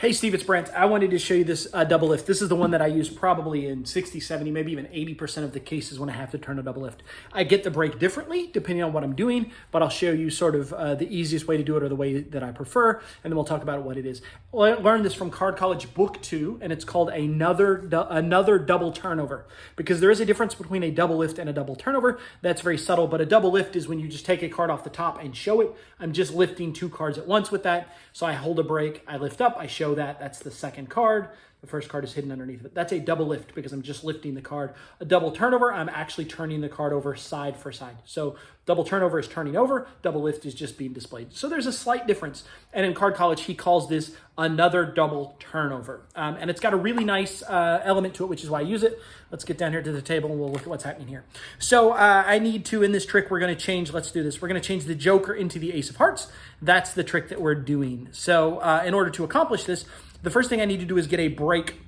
Hey Steve, it's Brent. I wanted to show you this double lift. This is the one that I use probably in 60, 70, maybe even 80% of the cases when I have to turn a double lift. I get the brake differently depending on what I'm doing, but I'll show you sort of the easiest way to do it or the way that I prefer, and then we'll talk about what it is. I learned this from Card College Book 2, and it's called Another Double Turnover, because there is a difference between a double lift and a double turnover. That's very subtle, but a double lift is when you just take a card off the top and show it. I'm just lifting two cards at once with that. So I hold a brake, I lift up, I show that. That's the second card. The first card is hidden underneath it. That's a double lift because I'm just lifting the card. A double turnover, I'm actually turning the card over side for side. So double turnover is turning over, double lift is just being displayed. So there's a slight difference. And in Card College, he calls this another double turnover. And it's got a really nice element to it, which is why I use it. Let's get down here to the table and we'll look at what's happening here. So I need to, in this trick, we're going to change, let's do this. We're going to change the Joker into the Ace of Hearts. That's the trick that we're doing. So in order to accomplish this, the first thing I need to do is get a break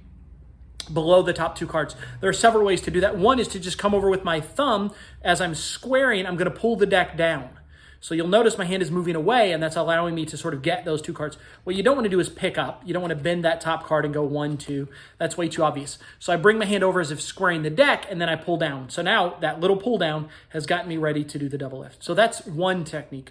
below the top two cards. There are several ways to do that. One is to just come over with my thumb. As I'm squaring, I'm going to pull the deck down. So you'll notice my hand is moving away, and that's allowing me to sort of get those two cards. What you don't want to do is pick up. You don't want to bend that top card and go 1, 2. That's way too obvious. So I bring my hand over as if squaring the deck, and then I pull down. So now that little pull down has gotten me ready to do the double lift. So that's one technique.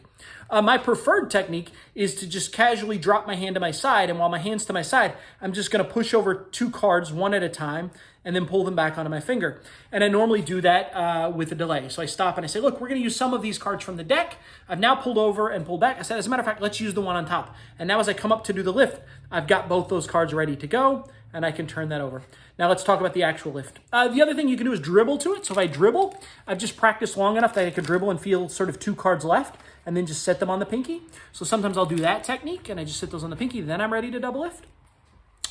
My preferred technique is to just casually drop my hand to my side, and while my hand's to my side, I'm just going to push over two cards one at a time and then pull them back onto my finger. And I normally do that with a delay. So I stop and I say, look, we're going to use some of these cards from the deck. I've now pulled over and pulled back. I said, as a matter of fact, let's use the one on top. And now as I come up to do the lift, I've got both those cards ready to go, and I can turn that over. Now let's talk about the actual lift. The other thing you can do is dribble to it. So if I dribble, I've just practiced long enough that I can dribble and feel sort of two cards left, and then just set them on the pinky. So sometimes I'll do that technique, and I just set those on the pinky, then I'm ready to double lift.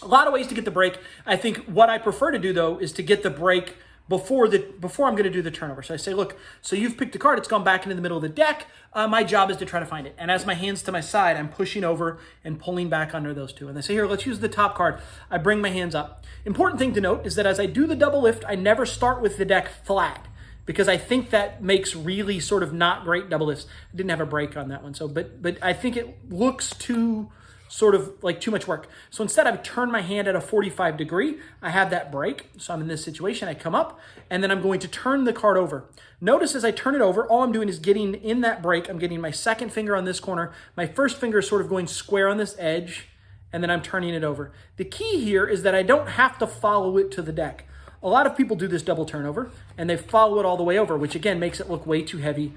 A lot of ways to get the break. I think what I prefer to do, though, is to get the break before I'm going to do the turnover. So I say, look, so you've picked a card. It's gone back into the middle of the deck. My job is to try to find it. And as my hand's to my side, I'm pushing over and pulling back under those two. And they say, here, let's use the top card. I bring my hands up. Important thing to note is that as I do the double lift, I never start with the deck flat, because I think that makes really sort of not great double lifts. I didn't have a break on that one. So, but I think it looks too sort of like too much work. So instead I've turned my hand at a 45 degree. I have that break. So I'm in this situation. I come up and then I'm going to turn the card over. Notice as I turn it over, all I'm doing is getting in that break. I'm getting my second finger on this corner. My first finger is sort of going square on this edge, and then I'm turning it over. The key here is that I don't have to follow it to the deck. A lot of people do this double turnover and they follow it all the way over, which again makes it look way too heavy.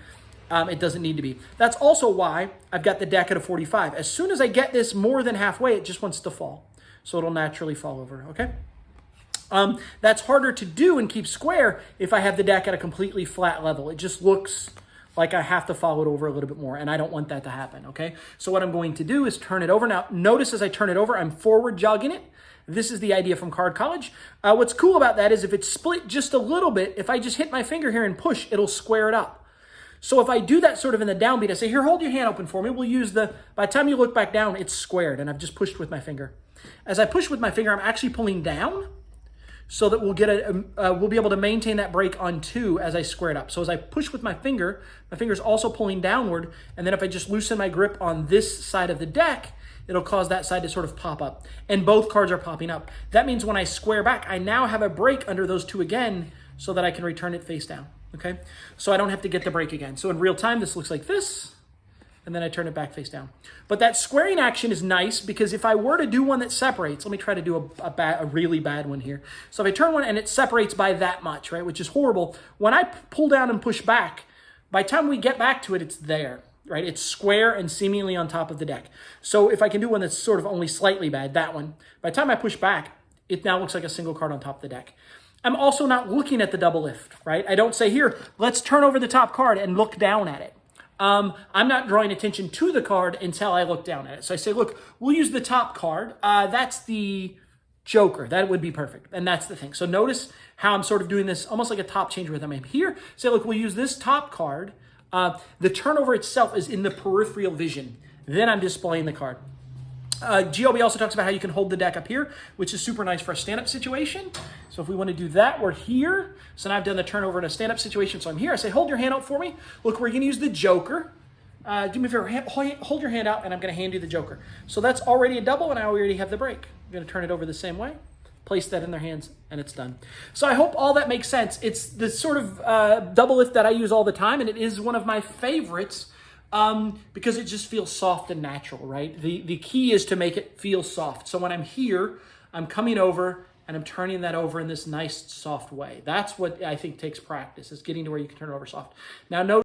It doesn't need to be. That's also why I've got the deck at a 45. As soon as I get this more than halfway, it just wants to fall. So it'll naturally fall over, okay? That's harder to do and keep square if I have the deck at a completely flat level. It just looks like I have to follow it over a little bit more, and I don't want that to happen, okay? So what I'm going to do is turn it over. Now, notice as I turn it over, I'm forward jogging it. This is the idea from Card College. What's cool about that is if it's split just a little bit, if I just hit my finger here and push, it'll square it up. So if I do that sort of in the downbeat, I say, here, hold your hand open for me. We'll use by the time you look back down, it's squared, and I've just pushed with my finger. As I push with my finger, I'm actually pulling down so that we'll be able to maintain that break on 2 as I square it up. So as I push with my finger's also pulling downward, and then if I just loosen my grip on this side of the deck, it'll cause that side to sort of pop up. And both cards are popping up. That means when I square back, I now have a break under those two again so that I can return it face down. Okay, so I don't have to get the break again. So in real time, this looks like this, and then I turn it back face down. But that squaring action is nice because if I were to do one that separates, let me try to do a really bad one here. So if I turn one and it separates by that much, right, which is horrible, when I pull down and push back, by the time we get back to it, it's there, right? It's square and seemingly on top of the deck. So if I can do one that's sort of only slightly bad, that one, by the time I push back, it now looks like a single card on top of the deck. I'm also not looking at the double lift, right? I don't say, here, let's turn over the top card and look down at it. I'm not drawing attention to the card until I look down at it. So I say, look, we'll use the top card. That's the Joker. That would be perfect. And that's the thing. So notice how I'm sort of doing this almost like a top change rhythm. I'm here. Say, look, we'll use this top card. The turnover itself is in the peripheral vision. Then I'm displaying the card. GLB also talks about how you can hold the deck up here, which is super nice for a stand-up situation. So if we want to do that, we're here. So now I've done the turnover in a stand-up situation. So I'm here. I say, hold your hand out for me. Look, we're going to use the Joker. do me a favor, hold your hand out, and I'm going to hand you the joker. So that's already a double, and I already have the break. I'm going to turn it over the same way, place that in their hands, and it's done. So I hope all that makes sense. It's the sort of double lift that I use all the time, and it is one of my favorites because it just feels soft and natural, right? The key is to make it feel soft. So when I'm here, I'm coming over, and I'm turning that over in this nice, soft way. That's what I think takes practice, is getting to where you can turn it over soft. Now, note